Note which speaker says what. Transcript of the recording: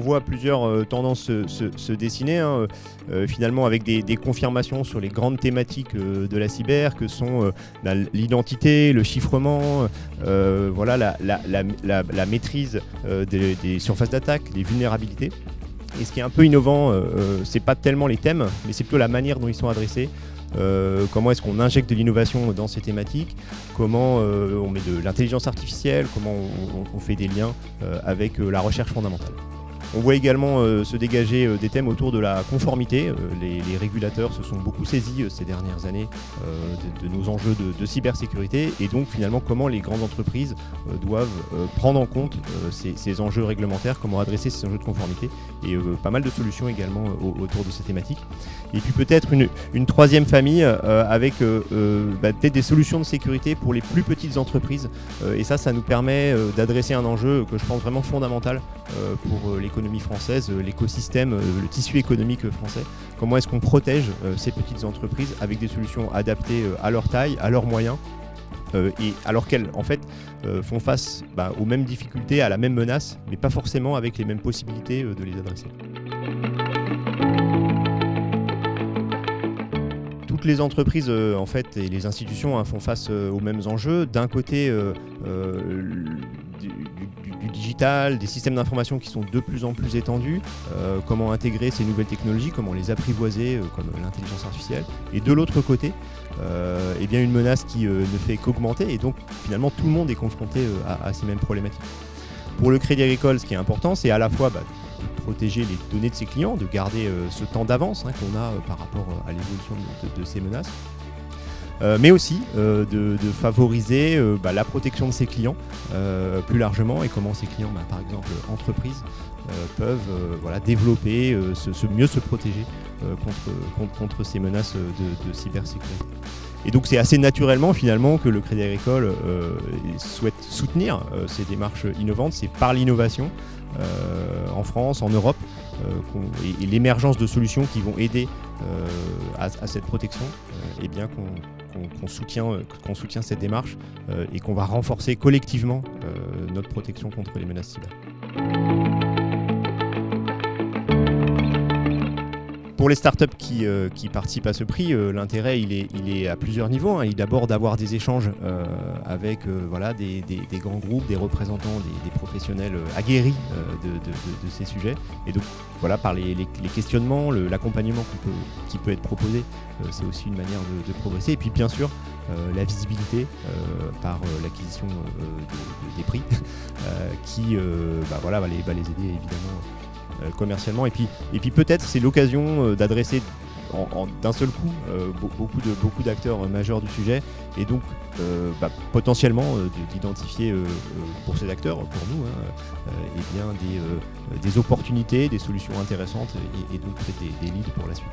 Speaker 1: voit plusieurs tendances se dessiner, hein, finalement avec des confirmations sur les grandes thématiques de la cyber, que sont l'identité, le chiffrement, voilà, la maîtrise des surfaces d'attaque, des vulnérabilités. Et ce qui est un peu innovant, c'est pas tellement les thèmes, mais c'est plutôt la manière dont ils sont adressés. Comment est-ce qu'on injecte de l'innovation dans ces thématiques, comment on met de l'intelligence artificielle, comment on fait des liens avec la recherche fondamentale. On voit également se dégager des thèmes autour de la conformité. Les régulateurs se sont beaucoup saisis ces dernières années de nos enjeux de cybersécurité, et donc finalement comment les grandes entreprises doivent prendre en compte ces enjeux réglementaires, comment adresser ces enjeux de conformité, et pas mal de solutions également autour de ces thématiques. Et puis peut-être une troisième famille avec peut-être des solutions de sécurité pour les plus petites entreprises, et ça nous permet d'adresser un enjeu que je pense vraiment fondamental pour l'économie française, l'écosystème, le tissu économique français. Comment est-ce qu'on protège ces petites entreprises avec des solutions adaptées à leur taille, à leurs moyens, et alors qu'elles en fait font face aux mêmes difficultés, à la même menace, mais pas forcément avec les mêmes possibilités de les adresser. Toutes les entreprises en fait, et les institutions font face aux mêmes enjeux. D'un côté, du digital, des systèmes d'information qui sont de plus en plus étendus, comment intégrer ces nouvelles technologies, comment les apprivoiser, comme l'intelligence artificielle. Et de l'autre côté, eh bien une menace qui ne fait qu'augmenter, et donc finalement tout le monde est confronté à ces mêmes problématiques. Pour le Crédit Agricole, ce qui est important, c'est à la fois de protéger les données de ses clients, de garder ce temps d'avance qu'on a par rapport à l'évolution de ces menaces, mais aussi de favoriser la protection de ses clients plus largement, et comment ces clients, par exemple entreprises, peuvent développer, mieux se protéger contre ces menaces de cybersécurité. Et donc c'est assez naturellement finalement que le Crédit Agricole souhaite soutenir ces démarches innovantes. C'est par l'innovation en France, en Europe, et l'émergence de solutions qui vont aider à cette protection, et bien qu'on soutient cette démarche et qu'on va renforcer collectivement notre protection contre les menaces cyber. Pour les startups qui participent à ce prix, l'intérêt il est à plusieurs niveaux. Il est d'abord d'avoir des échanges avec des grands groupes, des représentants, des professionnels aguerris de ces sujets. Et donc par les questionnements, l'accompagnement qui peut être proposé, c'est aussi une manière de progresser. Et puis bien sûr, la visibilité par l'acquisition des prix qui va les aider évidemment commercialement, et puis peut-être c'est l'occasion d'adresser d'un seul coup beaucoup d'acteurs majeurs du sujet, et donc potentiellement d'identifier pour ces acteurs, pour nous, des opportunités, des solutions intéressantes, et donc peut-être des leads pour la suite.